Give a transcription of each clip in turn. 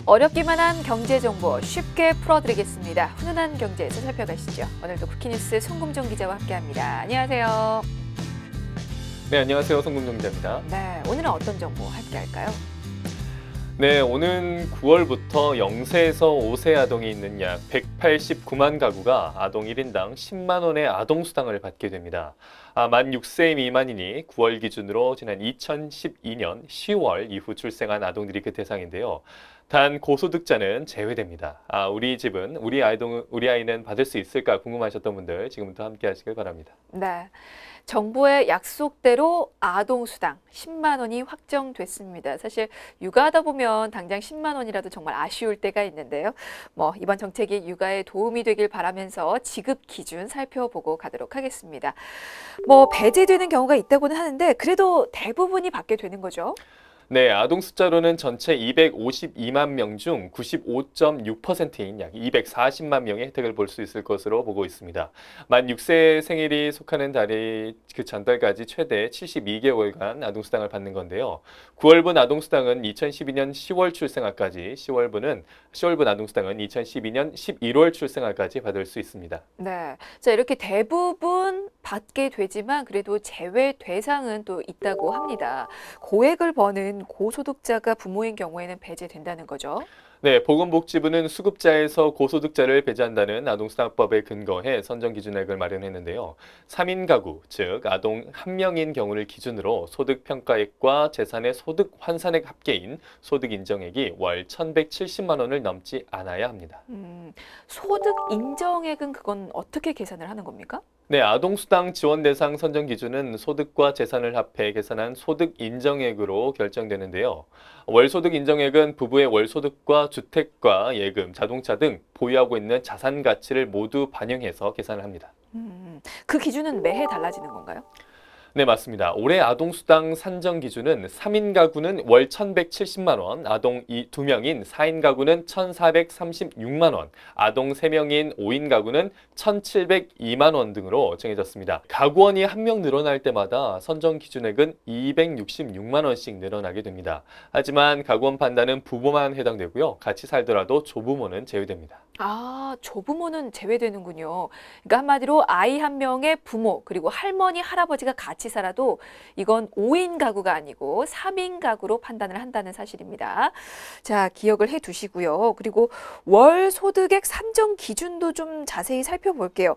어렵기만 한 경제 정보 쉽게 풀어드리겠습니다. 훈훈한 경제에서 살펴가시죠. 오늘도 쿠키뉴스 송금종 기자와 함께합니다. 안녕하세요. 네, 안녕하세요. 송금종 기자입니다. 네, 오늘은 어떤 정보 함께할까요? 네, 오는 9월부터 0세에서 5세 아동이 있는 약 189만 가구가 아동 1인당 10만 원의 아동수당을 받게 됩니다. 만 6세 미만이니 9월 기준으로 지난 2012년 10월 이후 출생한 아동들이 그 대상인데요. 단 고소득자는 제외됩니다. 우리 집은, 우리 아이는 받을 수 있을까 궁금하셨던 분들 지금부터 함께 하시길 바랍니다. 네. 정부의 약속대로 아동수당 10만 원이 확정됐습니다. 사실 육아하다 보면 당장 10만 원이라도 정말 아쉬울 때가 있는데요. 이번 정책이 육아에 도움이 되길 바라면서 지급 기준 살펴보고 가도록 하겠습니다. 배제되는 경우가 있다고는 하는데 그래도 대부분이 받게 되는 거죠. 네, 아동 숫자로는 전체 252만 명 중 95.6%인 약 240만 명의 혜택을 볼 수 있을 것으로 보고 있습니다. 만 6세 생일이 속하는 달이 그 전달까지 최대 72개월간 아동수당을 받는 건데요. 9월분 아동수당은 2012년 10월 출생아까지, 10월분 아동수당은 2012년 11월 출생아까지 받을 수 있습니다. 네, 자 이렇게 대부분 받게 되지만 그래도 제외 대상은 또 있다고 합니다. 고액을 버는 고소득자가 부모인 경우에는 배제된다는 거죠. 네, 보건복지부는 수급자에서 고소득자를 배제한다는 아동수당법에 근거해 선정기준액을 마련했는데요. 3인 가구, 즉 아동 1명인 경우를 기준으로 소득평가액과 재산의 소득 환산액 합계인 소득인정액이 월 1,170만 원을 넘지 않아야 합니다. 소득 인정액은 그건 어떻게 계산을 하는 겁니까? 네, 아동수당 지원 대상 선정 기준은 소득과 재산을 합해 계산한 소득 인정액으로 결정되는데요. 월소득 인정액은 부부의 월소득과 주택과 예금, 자동차 등 보유하고 있는 자산 가치를 모두 반영해서 계산을 합니다. 그 기준은 매해 달라지는 건가요? 네, 맞습니다. 올해 아동수당 산정 기준은 3인 가구는 월 1,170만 원, 아동 2명인 4인 가구는 1,436만 원, 아동 3명인 5인 가구는 1,702만 원 등으로 정해졌습니다. 가구원이 1명 늘어날 때마다 선정 기준액은 266만 원씩 늘어나게 됩니다. 하지만 가구원 판단은 부부만 해당되고요. 같이 살더라도 조부모는 제외됩니다. 조부모는 제외되는군요. 그러니까 한마디로 아이 1명의 부모 그리고 할머니, 할아버지가 같이 살아도 이건 5인 가구가 아니고 3인 가구로 판단을 한다는 사실입니다. 자, 기억을 해 두시고요. 그리고 월 소득액 산정 기준도 좀 자세히 살펴볼게요.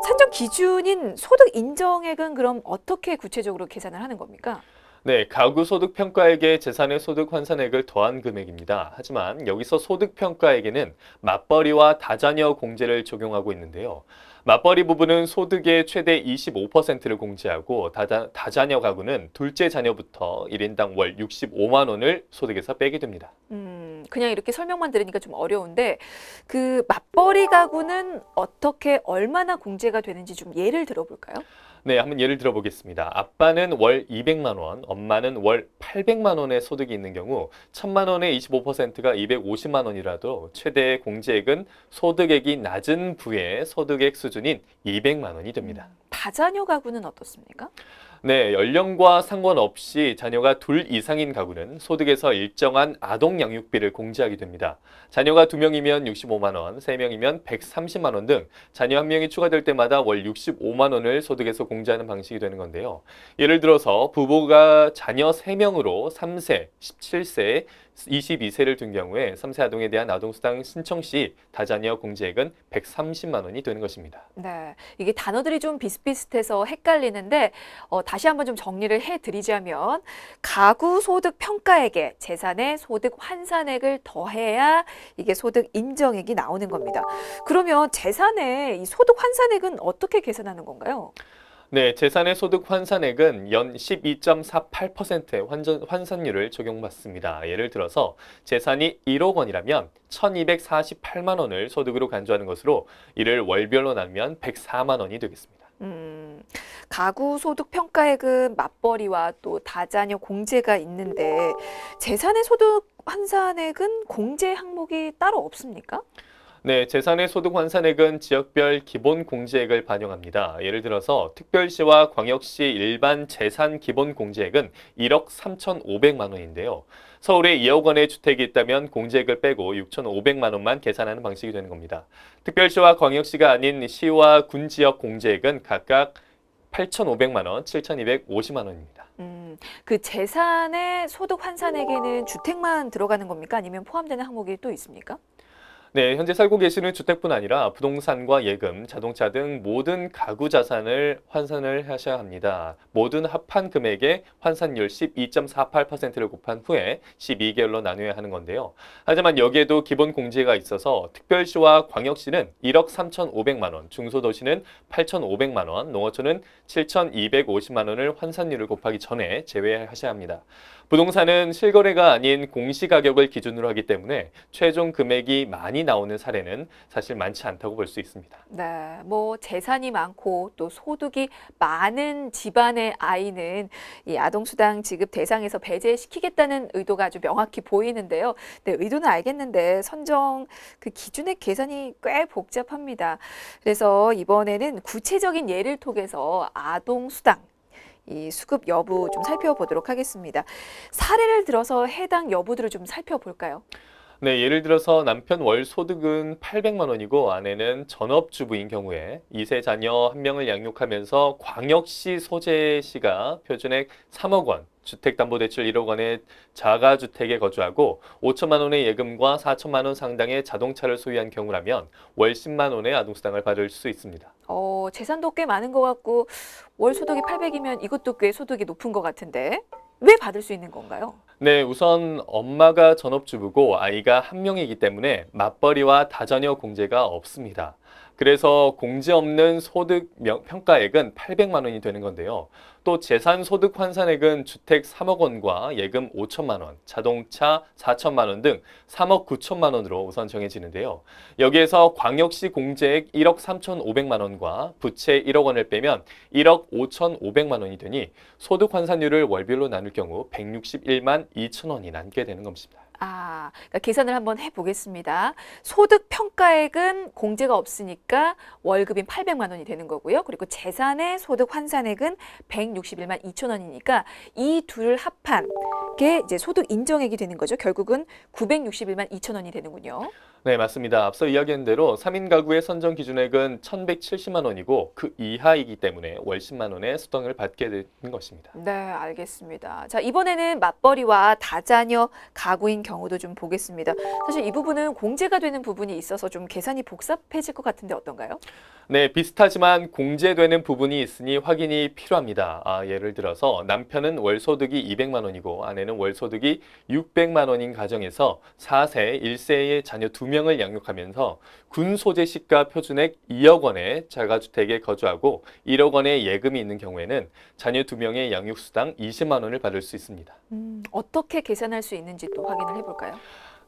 산정 기준인 소득 인정액은 그럼 어떻게 구체적으로 계산을 하는 겁니까? 네, 가구 소득 평가액에 재산의 소득 환산액을 더한 금액입니다. 하지만 여기서 소득 평가액에는 맞벌이와 다자녀 공제를 적용하고 있는데요. 맞벌이 부부는 소득의 최대 25%를 공제하고 다자녀 가구는 둘째 자녀부터 1인당 월 65만 원을 소득에서 빼게 됩니다. 그냥 이렇게 설명만 들으니까 좀 어려운데 그 맞벌이 가구는 어떻게 얼마나 공제가 되는지 좀 예를 들어볼까요? 네, 한번 예를 들어보겠습니다. 아빠는 월 200만 원, 엄마는 월 800만 원의 소득이 있는 경우 1,000만 원의 25%가 250만 원이라도 최대 공제액은 소득액이 낮은 부의 소득액 수준인 200만 원이 됩니다. 다자녀 가구는 어떻습니까? 네, 연령과 상관없이 자녀가 둘 이상인 가구는 소득에서 일정한 아동 양육비를 공제하게 됩니다. 자녀가 2명이면 65만 원, 3명이면 130만 원 등 자녀 1명이 추가될 때마다 월 65만 원을 소득에서 공제하는 방식이 되는 건데요. 예를 들어서 부부가 자녀 3명으로 3세, 17세, 22세를 둔 경우에 3세 아동에 대한 아동수당 신청 시 다자녀 공제액은 130만 원이 되는 것입니다. 네, 이게 단어들이 좀 비슷비슷해서 헷갈리는데 다시 한번 좀 정리를 해드리자면 가구 소득 평가액에 재산의 소득 환산액을 더해야 이게 소득 인정액이 나오는 겁니다. 그러면 재산의 이 소득 환산액은 어떻게 계산하는 건가요? 네, 재산의 소득 환산액은 연 12.48%의 환산율을 적용받습니다. 예를 들어서 재산이 1억 원이라면 1,248만 원을 소득으로 간주하는 것으로 이를 월별로 나누면 104만 원이 되겠습니다. 가구 소득 평가액은 맞벌이와 또 다자녀 공제가 있는데 재산의 소득 환산액은 공제 항목이 따로 없습니까? 네, 재산의 소득 환산액은 지역별 기본 공제액을 반영합니다. 예를 들어서 특별시와 광역시 일반 재산 기본 공제액은 1억 3,500만 원인데요. 서울에 2억 원의 주택이 있다면 공제액을 빼고 6,500만 원만 계산하는 방식이 되는 겁니다. 특별시와 광역시가 아닌 시와 군 지역 공제액은 각각 8,500만 원, 7,250만 원입니다. 그 재산의 소득 환산액에는 주택만 들어가는 겁니까? 아니면 포함되는 항목이 또 있습니까? 네, 현재 살고 계시는 주택뿐 아니라 부동산과 예금, 자동차 등 모든 가구 자산을 환산을 하셔야 합니다. 모든 합한 금액의 환산율 12.48%를 곱한 후에 12개월로 나누어야 하는 건데요. 하지만 여기에도 기본 공제가 있어서 특별시와 광역시는 1억 3,500만 원, 중소도시는 8,500만 원, 농어촌은 7,250만 원을 환산율을 곱하기 전에 제외하셔야 합니다. 부동산은 실거래가 아닌 공시가격을 기준으로 하기 때문에 최종 금액이 많이 나오는 사례는 사실 많지 않다고 볼 수 있습니다. 네, 뭐 재산이 많고 또 소득이 많은 집안의 아이는 이 아동수당 지급 대상에서 배제시키겠다는 의도가 아주 명확히 보이는데요. 네, 의도는 알겠는데 선정 그 기준의 계산이 꽤 복잡합니다. 그래서 이번에는 구체적인 예를 통해서 아동수당 이 수급 여부 좀 살펴보도록 하겠습니다. 사례를 들어서 해당 여부들을 좀 살펴볼까요? 네, 예를 들어서 남편 월 소득은 800만 원이고 아내는 전업주부인 경우에 2세 자녀 1명을 양육하면서 광역시 소재시가 표준액 3억 원, 주택담보대출 1억 원의 자가주택에 거주하고 5천만 원의 예금과 4천만 원 상당의 자동차를 소유한 경우라면 월 10만 원의 아동수당을 받을 수 있습니다. 재산도 꽤 많은 것 같고 월 소득이 800이면 이것도 꽤 소득이 높은 것 같은데 왜 받을 수 있는 건가요? 네, 우선 엄마가 전업주부고 아이가 1명이기 때문에 맞벌이와 다자녀 공제가 없습니다. 그래서 공제 없는 소득 평가액은 800만 원이 되는 건데요. 또 재산 소득 환산액은 주택 3억 원과 예금 5천만 원, 자동차 4천만 원 등 3억 9천만 원으로 우선 정해지는데요. 여기에서 광역시 공제액 1억 3,500만 원과 부채 1억 원을 빼면 1억 5,500만 원이 되니 소득 환산율을 월별로 나눌 경우 161만 2천 원이 남게 되는 것입니다. 그러니까 계산을 한번 해보겠습니다. 소득 평가액은 공제가 없으니까 월급인 800만 원이 되는 거고요. 그리고 재산의 소득 환산액은 161만 2천 원이니까 이 둘을 합한 게 이제 소득 인정액이 되는 거죠. 결국은 961만 2천 원이 되는군요. 네, 맞습니다. 앞서 이야기한 대로 3인 가구의 선정 기준액은 1,170만 원이고 그 이하이기 때문에 월 10만 원의 수당을 받게 되는 것입니다. 네, 알겠습니다. 자, 이번에는 맞벌이와 다자녀 가구인 경우도 좀 보겠습니다. 사실 이 부분은 공제가 되는 부분이 있어서 좀 계산이 복잡해질 것 같은데 어떤가요? 네, 비슷하지만 공제되는 부분이 있으니 확인이 필요합니다. 예를 들어서 남편은 월 소득이 200만 원이고 아내는 월 소득이 600만 원인 가정에서 4세, 1세의 자녀 2명을 양육하면서 군 소재 시가 표준액 2억 원의 자가주택에 거주하고 1억 원의 예금이 있는 경우에는 자녀 2명의 양육수당 20만 원을 받을 수 있습니다. 어떻게 계산할 수 있는지 또 확인을 해볼까요?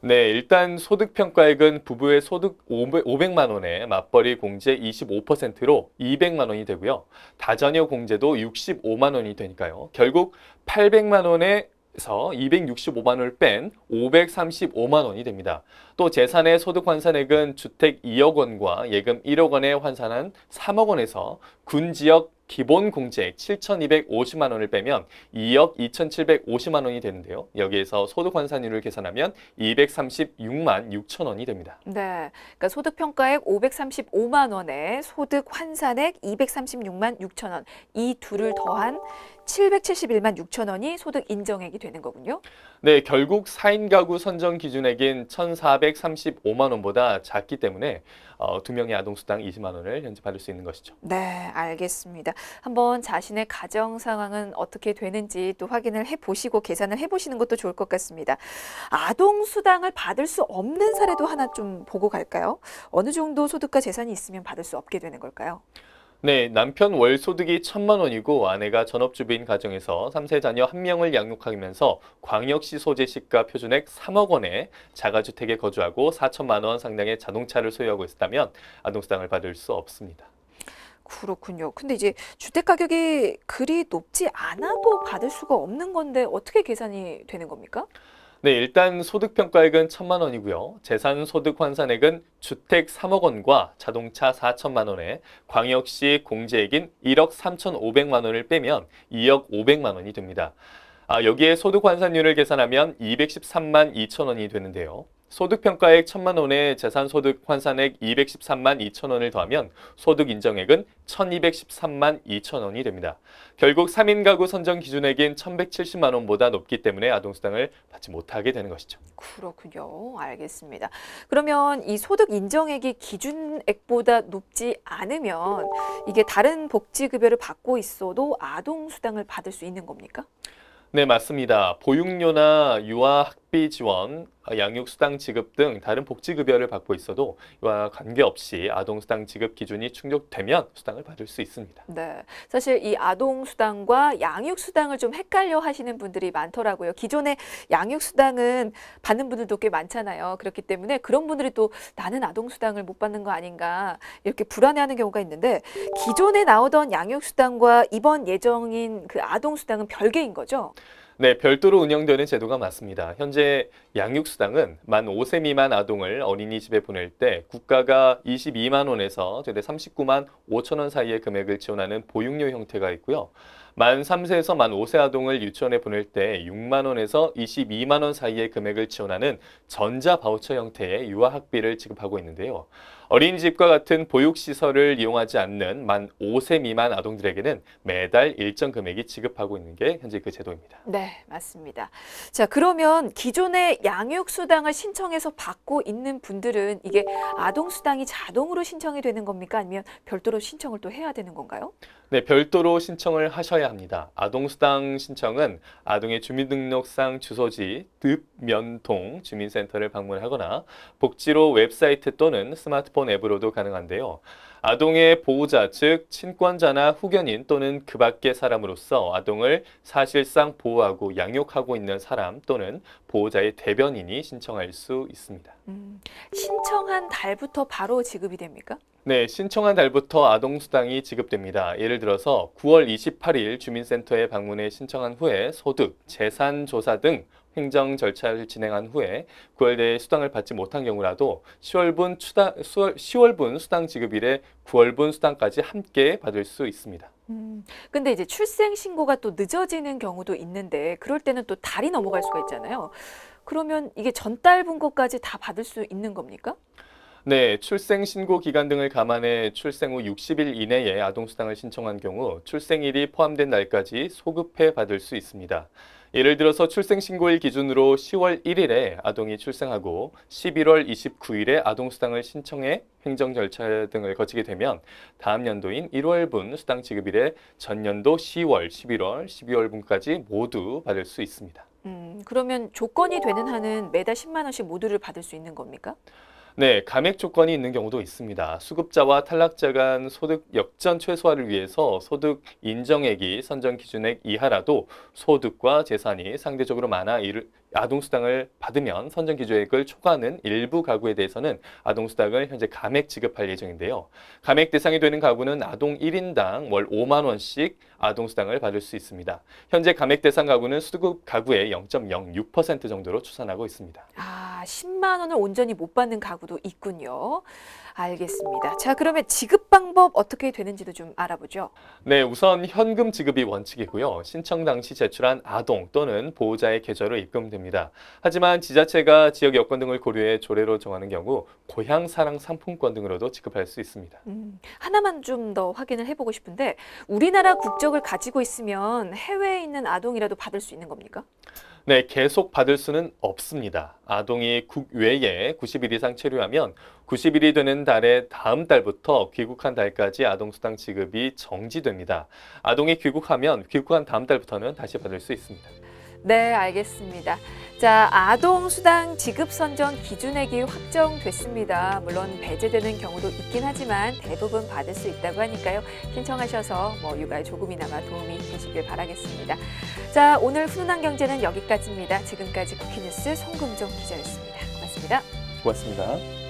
네, 일단 소득평가액은 부부의 소득 500만 원에 맞벌이 공제 25%로 200만 원이 되고요. 다자녀 공제도 65만 원이 되니까요. 결국 800만 원에 서 265만 원을 뺀 535만 원이 됩니다. 또 재산의 소득 환산액은 주택 2억 원과 예금 1억 원에 환산한 3억 원에서 군 지역 기본 공제액 7,250만 원을 빼면 2억 2,750만 원이 되는데요. 여기에서 소득 환산율을 계산하면 236만 6천 원이 됩니다. 네, 그러니까 소득 평가액 535만 원에 소득 환산액 236만 6천 원, 이 둘을 더한 771만 6천 원이 소득 인정액이 되는 거군요. 네, 결국 4인 가구 선정 기준액인 1,435만 원보다 작기 때문에 2명의 아동수당 20만 원을 현재 받을 수 있는 것이죠. 네, 알겠습니다. 한번 자신의 가정 상황은 어떻게 되는지 또 확인을 해보시고 계산을 해보시는 것도 좋을 것 같습니다. 아동수당을 받을 수 없는 사례도 하나 좀 보고 갈까요? 어느 정도 소득과 재산이 있으면 받을 수 없게 되는 걸까요? 네, 남편 월 소득이 1,000만 원이고 아내가 전업주부인 가정에서 3세 자녀 1명을 양육하면서 광역시 소재 시가 표준액 3억 원의 자가주택에 거주하고 4천만 원 상당의 자동차를 소유하고 있다면 아동수당을 받을 수 없습니다. 그렇군요. 근데 이제 주택 가격이 그리 높지 않아도 받을 수가 없는 건데 어떻게 계산이 되는 겁니까? 네, 일단 소득평가액은 1,000만 원이고요. 재산소득 환산액은 주택 3억 원과 자동차 4천만 원에 광역시 공제액인 1억 3,500만 원을 빼면 2억 500만 원이 됩니다. 여기에 소득 환산율을 계산하면 213만 2천 원이 되는데요. 소득평가액 1,000만 원에 재산소득 환산액 213만 2천 원을 더하면 소득 인정액은 1,213만 2천 원이 됩니다. 결국 3인 가구 선정 기준액인 1,170만 원보다 높기 때문에 아동수당을 받지 못하게 되는 것이죠. 그렇군요. 알겠습니다. 그러면 이 소득 인정액이 기준액보다 높지 않으면 이게 다른 복지급여를 받고 있어도 아동수당을 받을 수 있는 겁니까? 네, 맞습니다. 보육료나 유아학비 지원, 양육수당 지급 등 다른 복지급여를 받고 있어도 이와 관계없이 아동수당 지급 기준이 충족되면 수당을 받을 수 있습니다. 네. 사실 이 아동수당과 양육수당을 좀 헷갈려 하시는 분들이 많더라고요. 기존에 양육수당은 받는 분들도 꽤 많잖아요. 그렇기 때문에 그런 분들이 또 나는 아동수당을 못 받는 거 아닌가 이렇게 불안해하는 경우가 있는데 기존에 나오던 양육수당과 이번 예정인 그 아동수당은 별개인 거죠? 네, 별도로 운영되는 제도가 맞습니다. 현재 양육수당은 만 5세 미만 아동을 어린이집에 보낼 때 국가가 22만 원에서 최대 39만 5천 원 사이의 금액을 지원하는 보육료 형태가 있고요. 만 3세에서 만 5세 아동을 유치원에 보낼 때 6만 원에서 22만 원 사이의 금액을 지원하는 전자 바우처 형태의 유아학비를 지급하고 있는데요. 어린이집과 같은 보육시설을 이용하지 않는 만 5세 미만 아동들에게는 매달 일정 금액이 지급하고 있는 게 현재 그 제도입니다. 네, 맞습니다. 자, 그러면 기존에 양육수당을 신청해서 받고 있는 분들은 이게 아동수당이 자동으로 신청이 되는 겁니까? 아니면 별도로 신청을 또 해야 되는 건가요? 네, 별도로 신청을 하셔야 합니다. 아동수당 신청은 아동의 주민등록상 주소지 읍면동 주민센터를 방문하거나 복지로 웹사이트 또는 스마트폰 앱으로도 가능한데요. 아동의 보호자, 즉 친권자나 후견인 또는 그 밖의 사람으로서 아동을 사실상 보호하고 양육하고 있는 사람 또는 보호자의 대변인이 신청할 수 있습니다. 신청한 달부터 바로 지급이 됩니까? 네, 신청한 달부터 아동수당이 지급됩니다. 예를 들어서 9월 28일 주민센터에 방문해 신청한 후에 소득, 재산 조사 등 행정 절차를 진행한 후에 9월 내에 수당을 받지 못한 경우라도 10월분 수당 지급일에 9월분 수당까지 함께 받을 수 있습니다. 근데 이제 출생 신고가 또 늦어지는 경우도 있는데 그럴 때는 또 달이 넘어갈 수가 있잖아요. 그러면 이게 전달 분 것까지 다 받을 수 있는 겁니까? 네, 출생 신고 기간 등을 감안해 출생 후 60일 이내에 아동수당을 신청한 경우 출생일이 포함된 날까지 소급해 받을 수 있습니다. 예를 들어서 출생 신고일 기준으로 10월 1일에 아동이 출생하고 11월 29일에 아동수당을 신청해 행정 절차 등을 거치게 되면 다음 연도인 1월분 수당 지급일에 전년도 10월, 11월, 12월분까지 모두 받을 수 있습니다. 그러면 조건이 되는 한은 매달 10만 원씩 모두를 받을 수 있는 겁니까? 네, 감액 조건이 있는 경우도 있습니다. 수급자와 탈락자 간 소득 역전 최소화를 위해서 소득 인정액이 선정 기준액 이하라도 소득과 재산이 상대적으로 많아 아동수당을 받으면 선정 기준액을 초과하는 일부 가구에 대해서는 아동수당을 현재 감액 지급할 예정인데요. 감액 대상이 되는 가구는 아동 1인당 월 5만 원씩 아동수당을 받을 수 있습니다. 현재 감액 대상 가구는 수급 가구의 0.06% 정도로 추산하고 있습니다. 10만 원을 온전히 못 받는 가구도 있군요. 알겠습니다. 자, 그러면 지급 방법 어떻게 되는지도 좀 알아보죠. 네, 우선 현금 지급이 원칙이고요. 신청 당시 제출한 아동 또는 보호자의 계좌로 입금됩니다. 하지만 지자체가 지역 여건 등을 고려해 조례로 정하는 경우 고향사랑 상품권 등으로도 지급할 수 있습니다. 하나만 좀 더 확인을 해보고 싶은데 우리나라 국적을 가지고 있으면 해외에 있는 아동이라도 받을 수 있는 겁니까? 네, 계속 받을 수는 없습니다. 아동이 국외에 90일 이상 체류하면 90일이 되는 달의 다음 달부터 귀국한 달까지 아동수당 지급이 정지됩니다. 아동이 귀국한 다음 달부터는 다시 받을 수 있습니다. 네, 알겠습니다. 자, 아동수당 지급 선정 기준액이 확정됐습니다. 물론 배제되는 경우도 있긴 하지만 대부분 받을 수 있다고 하니까요. 신청하셔서 육아에 조금이나마 도움이 되시길 바라겠습니다. 자, 오늘 훈훈한 경제는 여기까지입니다. 지금까지 쿠키뉴스 송금종 기자였습니다. 고맙습니다. 고맙습니다.